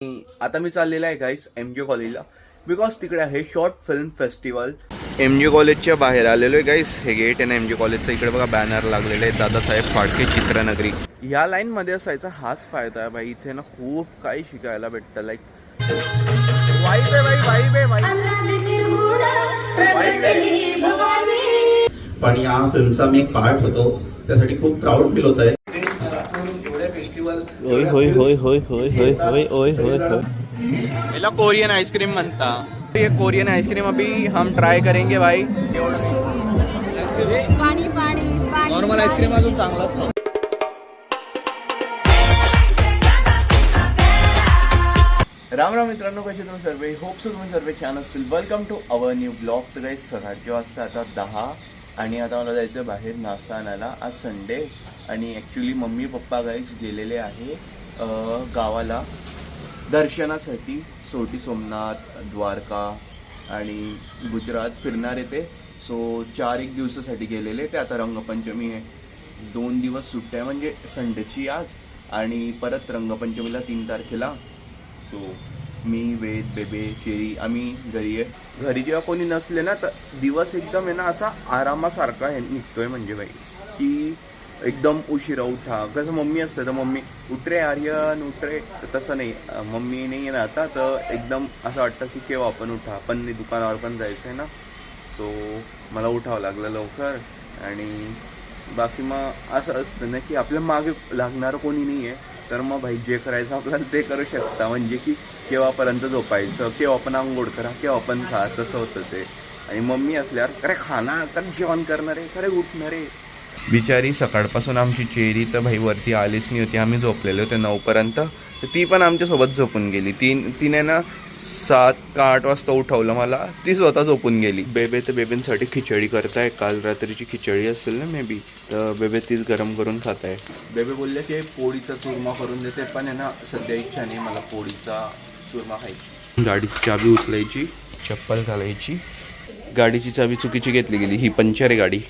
आता मी चाललेला आहे गाईस MG कॉलेजला बिकॉज तिकडे आहे शॉर्ट फिल्म फेस्टिवल. MG कॉलेजच्या बाहेर आलेलो आहे गाईस. हे गेट आहे ना MG कॉलेजचं. इकडे बघा बॅनर लागलेले आहे, दादासाहेब फाळके चित्रनगरी. या लाईन मध्ये असायचा हाच फायदा आहे भाई. इथे ना खूप काही शिकायला भेटतं. लाईक वाईब आहे भाई, वाईब आहे भाई. पण या फिल्मचा मी एक पार्ट होतो, त्यासाठी खूप प्राऊड फील होत आहे. होय होय होय होय होय होय होय होय होय होय. याला कोरियन आइसक्रीम म्हणता. ये कोरियन आइसक्रीम अभी हम ट्राय करेंगे भाई. पाणी पाणी नॉर्मल आइसक्रीम अजून चांगला असतो. राम राम मित्रांनो, कसे तुम्ही सर्वे. होप सो तुम्ही सर्वे छान असतील. Welcome to our new blog. तर काही सकाळचे वाजता आता 10 आणि आता मला जायचं बाहेर नाश्ता आणायला. आज संडे आणि ॲक्च्युली मम्मी पप्पा गाईज गेलेले आहे गावाला दर्शनासाठी. सोटी सोमनाथ, द्वारका आणि गुजरात फिरणार आहे ते. सो 4-1 दिवसासाठी गेलेले ते. आता रंगपंचमी आहे, 2 दिवस सुट्ट्या म्हणजे संडेची आज आणि परत रंगपंचमीला 3 तारखेला. सो मी, वेद, बेबे, चेरी आम्ही घरी आहे. घरी जेव्हा कोणी नसले ना तर दिवस एकदम आहे ना असा आरामासारखा हे निघतोय. म्हणजे बाई की एकदम उशिरा उठा. कसं मम्मी असतं तर मम्मी उठरे आर्यन उठरे, तसं नाही. मम्मी नाही आहे ना आता, तर एकदम असं वाटतं की केव्हा आपण उठा. पण दुकानावर पण जायचं आहे ना, सो मला उठावं लागलं लवकर. आणि बाकी मग असं असतं ना की आपल्या मागे लागणारं कोणी नाही आहे, तर मग भाई जे करायचं आपल्याला ते करू शकता. म्हणजे की केव्हापर्यंत झोपायचं, केव्हा आपण आंघोळ करा, केव्हा आपण खा, तसं होतं ते. आणि मम्मी असल्यावर खरे खाना तर जेवण करणारे, खरे उठणारे. बिचारी सकाळपासून आमची चेरी तर भाई वरती आलीच नाही होती. आम्ही झोपलेले होते 9पर्यंत, तर ती पण आमच्यासोबत झोपून गेली. तिने ना 7 का 8 वाजता उठवलं मला, ती स्वतः झोपून गेली. बेबे तर बेबींसाठी खिचडी करताय. काल रात्रीची खिचडी असेल ना मे बी, तर बेबे तीच गरम करून खात आहे. बेबे बोलले की पोळीचा चुरमा करून देते, पण आहे ना सध्या इच्छा नाही मला पोळीचा चुरमा खायची. गाडीची चाबी उचलायची, चप्पल घालायची. गाडीची चाबी चुकीची घेतली गेली, ही पंक्चर आहे गाडी.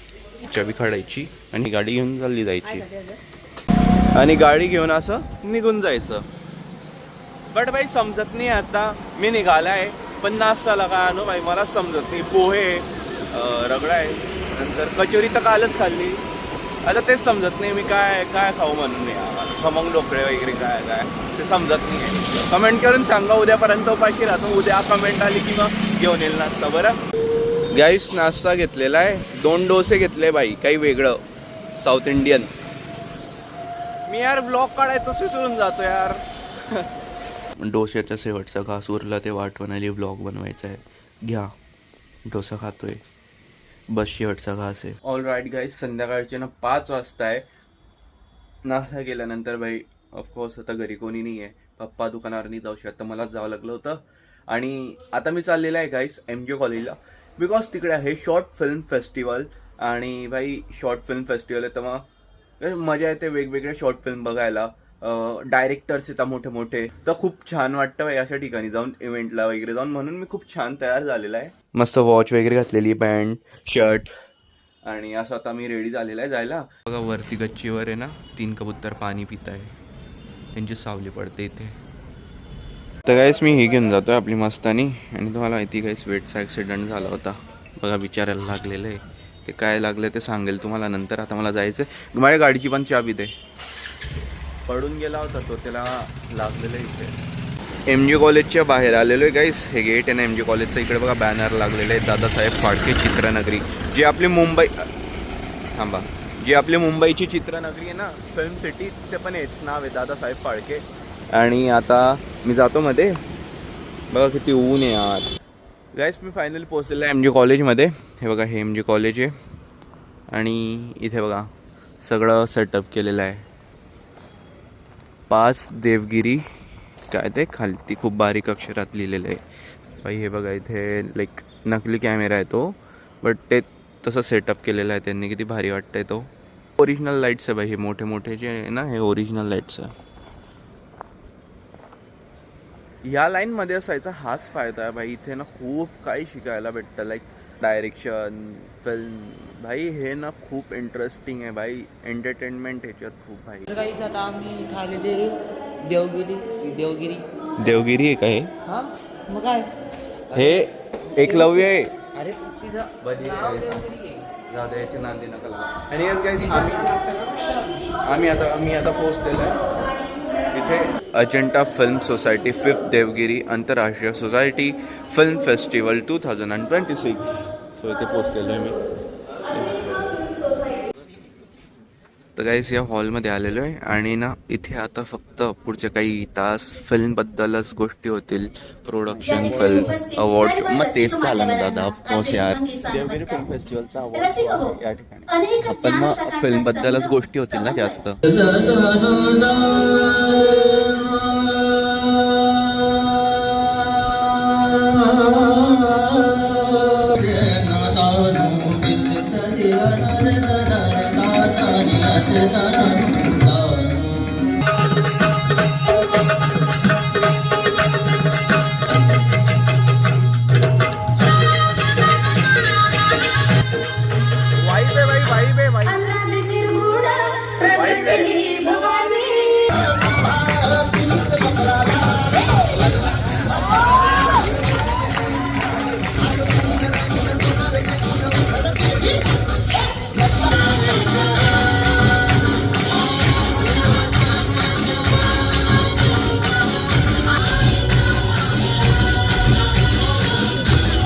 चाबी काढायची आणि गाडी घेऊन चालली जायची आणि गाडी घेऊन असं निघून जायचं. बट भाई समजत नाही. आता मी निघाला आहे पण नाश्ताला काय आणू भाई मला समजत नाही. पोहे, रगडा आहे, नंतर कचोरी तर कालच खाल्ली. आता तेच समजत नाही मी काय काय खाऊ म्हणून. खमंग ढोकळे वगैरे काय काय ते समजत नाही आहे. कमेंट करून सांगा. उद्यापर्यंत उपाशी राहतो. उद्या कमेंट आली की मग घेऊन येईल नाश्ता. बरं गाईस, नाश्ता घेतलेला आहे. 2 डोसे घेतले बाई, काही वेगळं साऊथ इंडियन. मी यार ब्लॉग काढायचं विसरून जातो यार. डोश्याचा शेवटचा घास उरला, ते वाटवणाली ब्लॉग बनवायचा आहे. घ्या डोसा खातोय, बस शेवटचा घास आहे. ऑल राईट गाईस, संध्याकाळचे ना 5 वाजता आहे. नाश्ता केल्यानंतर भाई ऑफकोर्स आता घरी कोणी नाही आहे. पप्पा दुकानावर नाही जाऊ शकत, तर मलाच जावं लागलं होतं. आणि आता मी चाललेला आहे गाईस MG कॉलेजला बिकॉज तिकडे आहे शॉर्ट फिल्म फेस्टिवल. आणि भाई शॉर्ट फिल्म फेस्टिवल आहे तर मग मजा येते वेगवेगळे शॉर्ट फिल्म बघायला. डायरेक्टर्स येतात मोठे मोठे, तर खूप छान वाटतं भाई अशा ठिकाणी जाऊन, इव्हेंटला वगैरे जाऊन. म्हणून मी खूप छान तयार झालेला आहे. मस्त वॉच वगैरे घातलेली, पॅन्ट शर्ट, आणि असं आता मी रेडी झालेला आहे जायला. बघा वरती गच्चीवर आहे ना 3 कबूतर पाणी पित आहे, त्यांची सावली पडते इथे. तर गाईस मी ही घेऊन जातो आपली मस्तानी. आणि तुम्हाला माहिती गाईस वेटचा ॲक्सिडेंट झाला होता. बघा विचारायला लागलेलं आहे, ते काय लागलं ते सांगेल तुम्हाला नंतर. आता मला जायचं आहे. माझ्या गाडीची पण चाबी दे. पडून गेला होता तो, त्याला लागलेलं आहे इथे. MG कॉलेजच्या बाहेर आलेलो आहे गाईस. हे गेट आहे ना MG कॉलेजचं. इकडे बघा बॅनर लागलेलं आहे, दादासाहेब फाळके चित्रनगरी. जी आपली मुंबई, थांबा, जी आपली मुंबईची चित्रनगरी आहे ना, फिल्म सिटी, ते पण हेच नाव आहे, दादासाहेब फाळके. आणि आता मी जातो मध्ये. बघा किती ऊन आहे यार. गाईस मी फायनली पोहोचलेलो आहे MG कॉलेजमध्ये. हे बघा हे MG कॉलेज आहे आणि इथे बघा सगळं सेटअप केलेलं आहे. 5 देवगिरी काय ते खालती खूप बारीक अक्षरात लिहिलेलं आहे भाई. हे बघा इथे लाईक नकली कॅमेरा आहे तो, बट ते तसं सेटअप केलेलं आहे त्यांनी. किती भारी वाटतंय तो. ओरिजिनल लाईट्स आहे भाई, हे मोठे मोठे जे आहे ना, हे ओरिजिनल लाईट्स आहे. या लाईनमध्ये असायचा हाच फायदा आहे भाई. इथे ना खूप काही शिकायला भेटतं. लाईक डायरेक्शन, फिल्म, भाई हे ना खूप इंटरेस्टिंग आहे भाई. एंटरटेनमेंट ह्याच्यात खूप भाई. काहीच आता आम्ही इथं आलेले देवगिरी देवगिरी आहे का हे? हा मग काय हे एकलव्य आहे. अरे तिथं जाऊ दे, याची नांदी नका लावू. आणि yes guys, आम्ही आता पोहोचलेलो आहे इथे Ajanta film society 5th Devgiri आंतरराष्ट्रीय सोसायटी फिल्म फेस्टिवल 2026. सो इथे पोहोचलेलो आहे मी. तर गाईस या हॉलमध्ये आलेलो आहे आणि ना इथे आता फक्त पुढचे काही तास फिल्मबद्दलच गोष्टी होतील. Production, film, award. मग तेच झालं ना दादा, ऑफकोर्स यार. देवगिरी फिल्म फेस्टिवलचा अवॉर्ड या ठिकाणी आपण मग फिल्मबद्दलच गोष्टी होतील ना जास्त.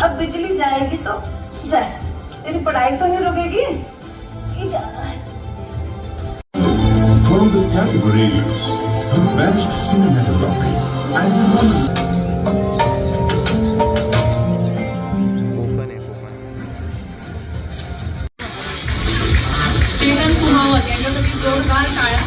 अब बिजली जाएगी तो जाए, तेरी पढ़ाई तो नहीं रुकेगी. ये जा. From the categories, the best cinematography and the non- Konkan आहे, कोकण. चेतन कुमावत यांच्यासाठी जोरदार टाळ्या.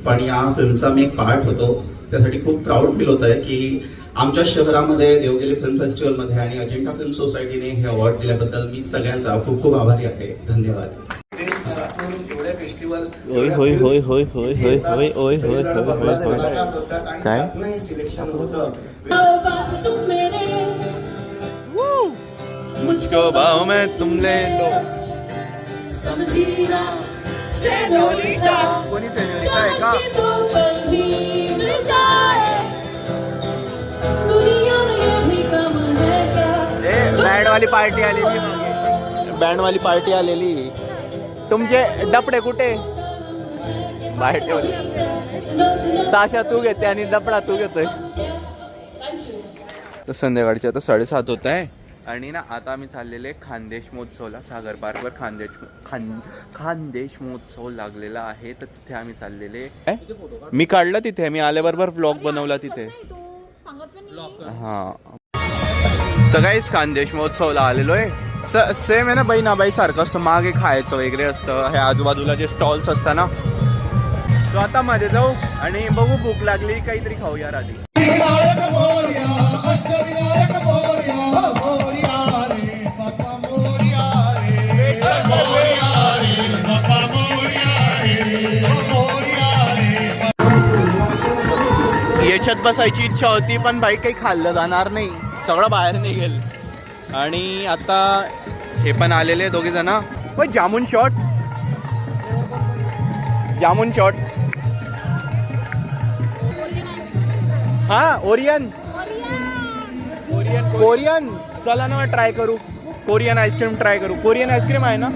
पण या फिल्मचा मी एक पार्ट होतो, त्यासाठी खूप प्राऊड फील होत आहे की आमच्या शहरामध्ये देवगिरी फिल्म फेस्टिवलमध्ये आणि अजिंठा फिल्म सोसायटीने हे अवॉर्ड दिल्याबद्दल मी सगळ्यांचा खूप खूप आभारी आहे. धन्यवाद. देशभरातून एवढे फेस्टिवल होय होय होय होय होय होय होय होय होय होय होय. काय? सिलेक्शन होतं. बस तुम मेरे मुझको बाहों में तुम ले लो. समझीना सेनोरिटा. कोणी सेन्योरिटा आहे का? तो पल भी मिटाए. दुनिया में ये भी कम है क्या? बँड वाली पार्टी आलेली. बँड वाली पार्टी आलेली. तुमचे डपडे कुठे? बाहेर ठेवले. सुनो सुनो ताशा तू घेते आणि डपडा तू घेतोय. तर संध्याकाळचे आता 7:30 होत आहे आणि ना आता आम्ही चाललेले खानदेश महोत्सवला. सागर पार्कवर खानदेश महोत्सव लागलेला आहे, तर तिथे आम्ही चाललेले. मी काढलं तिथे, मी आल्याबरोबर व्लॉग बनवला तिथे. हा, तर काहीच खानदेश महोत्सवला आलेलो आहे. सेम आहे ना बहिणाबाई सारखं असतं, मागे खायचं वगैरे असतं. हे आजूबाजूला जे स्टॉल्स असतात ना. सो आता मध्ये जाऊ आणि बघू, भूक लागली काहीतरी खाऊया आधी. याच्यात बसायची इच्छा होती पण बाई काही खाल्लं जाणार नाही, सगळं बाहेर निघेल. आणि आता हे पण आलेले दोघे जण. Jamun shot, jamun shot. हा, ओरियन कोरियन. चला ना ट्राय करू, कोरियन आईस्क्रीम ट्राय करू. कोरियन आईस्क्रीम आहे ना?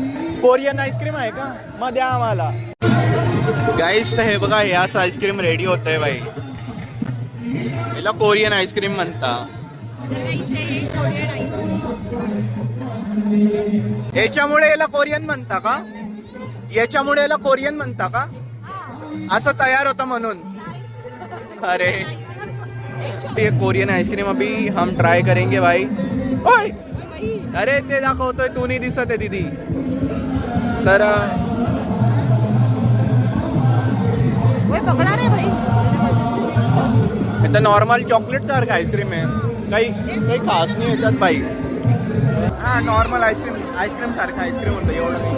कोरियन आईस्क्रीम आहे का? मग द्या आम्हाला. गाईस, तर हे बघा, हे असं आईस्क्रीम रेडी होत आहे बाई. याला कोरियन आईस्क्रीम म्हणता. याच्यामुळे याला कोरियन म्हणता का? याच्यामुळे याला कोरियन म्हणता का? असं तयार होतं म्हणून. अरे ते कोरियन आइसक्रीम अभी हम ट्राई करेंगे भाई. ओय, अरे ते दाखवतोय, तू नाही दिसत आहे दीदी. तर इथं नॉर्मल चॉकलेट सारखं आईस्क्रीम आहे, काही खास नाही याच्यात बाई. हा, नॉर्मल आईस्क्रीम सारखं आईस्क्रीम होतं, एवढं नाही.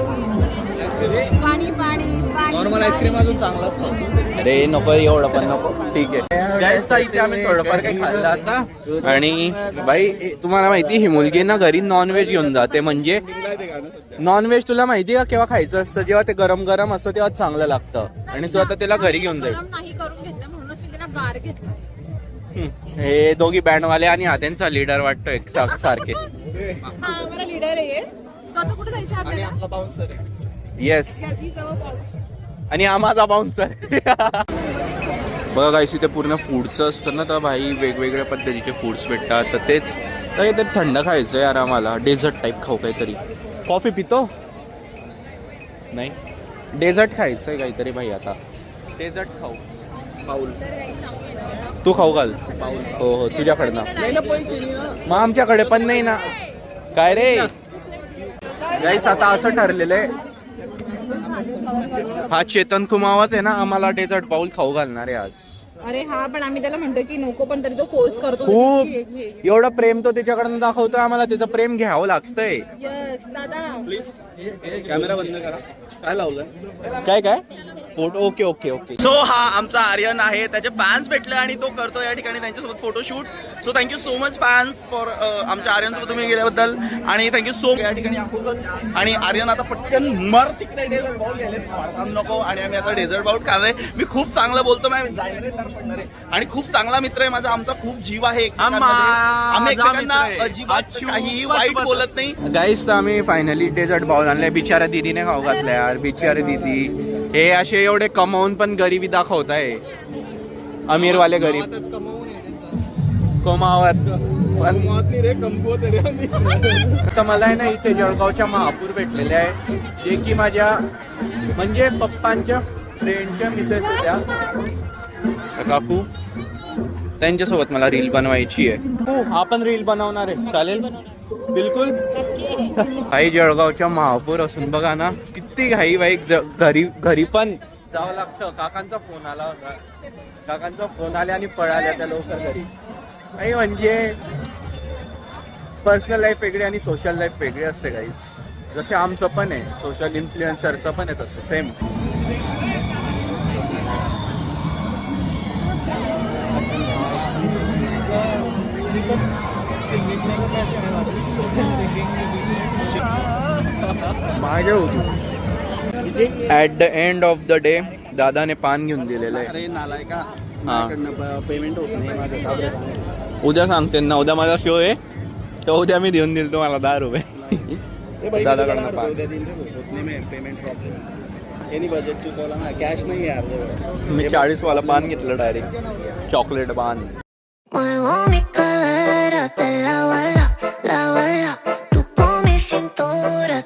पाणी पाणी नॉर्मल आईस्क्रीम अजून चांगला असतो. अरे नको एवढं पण नको. ठीक आहे गाईस, इथे आम्ही थोडंफार काही खाल्लं आता. आणि बाई तुम्हाला माहिती ही मुलगी ना घरी नॉनव्हेज घेऊन जाते. म्हणजे नॉनव्हेज तुला माहिती का केव्हा खायचं असतं? जेव्हा ते गरम गरम असतं तेव्हा चांगलं लागतं. आणि स्वतः त्याला घरी घेऊन जाईल. नाही करून घेतलं म्हणूनच मी त्याला गार घेतलं. हे दोघी बँडवाले आणि हा त्यांचा लीडर वाटतोय सारखे. हा आम्हाला लीडर आहे. तो आता कुठे जायचं आणि आपल्याला? आपला बाउन्सर आहे. येस, त्याची जवळ पाऊस. आणि हा माझा बाउन्सर. बघा गाईस, इथे पूर्ण फूडचं असतं ना, तर भाई वेगवेगळ्या पद्धतीचे फूड्स भेटतात. तर तेच तर काहीतरी थंड खायचं यार आम्हाला. डेझर्ट टाईप खाऊ काहीतरी. कॉफी पितो नाही, डेझर्ट खायचं आहे काहीतरी भाई. आता डेझर्ट खाऊ. पाऊल तू खाऊ घाल. हो हो, तुझ्याकडनं. नाही ना, पैसे नाही ना. मग आमच्याकडे पण नाही ना. काय रे गाईस, आता असं ठरलेलं आहे, हा चेतन कुमावाच आहे ना, आम्हाला डेझर्ट बाउल खाऊ घालणार आहे आज. अरे हा, पण आम्ही त्याला म्हणतो की नको, पण तरी तो फोर्स करतो. खूप एवढं प्रेम तो त्याच्याकडनं दाखवतो, आम्हाला त्याचं प्रेम घ्यावं लागतंय. यस दादा. प्लीज कॅमेरा बंद करा. काय लावलंय? काय काय photo? Okay okay okay. So हा आमचा आर्यन आहे, त्याचे फॅन्स भेटले आणि तो करतो या ठिकाणी त्यांच्यासोबत photoshoot. So thank you so much fans for आमच्या आर्यनसोबत तुम्ही गेल्याबद्दल. आणि थँक्यू सो मच या ठिकाणी खूपच. आणि आर्यन आता पटकन मर तिकडे डेझर्ट बाउल घ्यायला थांब नको. आणि आम्ही आता डेझर्ट बाउल खाणार. मी खूप चांगलं बोलतो, मी जाणार आहे तर पडणार आहे. आणि खूप चांगला मित्र आहे माझा, आमचा खूप जीव आहे एकमेकांमध्ये. आम्ही एकमेकांना अजिबात काहीही वाईट बोलत नाही. गाईस, आम्ही फायनली डेझर्ट बाउल आणले. बिचारा दीदीने खाऊ घातलं यार. बिचारे दीदी हे असे एवढे कमावून पण गरिबी दाखवत आहे. अमीरवाले गरीब कमावत पण रे कमवत रे आम्ही. आता मला आहे ना इथे जळगावच्या महापूर भेटलेले आहे, जे की माझ्या म्हणजे पप्पांच्या फ्रेंडच्या मिसेस होत्या काकू. त्यांच्यासोबत मला रील बनवायची आहे. आपण रील बनवणार आहे, चालेल? बिलकुल. काही जळगावच्या महापूर असून बघा ना किती घाई बाई. घरी पण जावं लागतं. काकांचा फोन आला होता, काकांचा फोन आले आणि पळाल्या त्या लवकर घरी. नाही म्हणजे पर्सनल लाईफ वेगळी आणि सोशल लाईफ वेगळी असते गाईस. जसे आमचं पण आहे, सोशल इन्फ्लुएन्सरचं पण आहे तसं सेम. माझ्या होती. At the end of the day दादाने पान घेऊन दिलेलं आहे. अरे नालाय का, हा. पेमेंट होत नाही माझं. उद्या सांगते ना, उद्या माझा शो आहे, तर उद्या मी देऊन दिल तुम्हाला 10 रुपये. दादाकडनं पान. पेमेंट प्रॉब्लेम एनी बजेट चुकवला ना, कॅश नाही यार जवळ. मी 40 वाला पान घेतलं डायरेक्ट, चॉकलेट पान. Muevo mi cadera, te la bala, tu con mi cintura,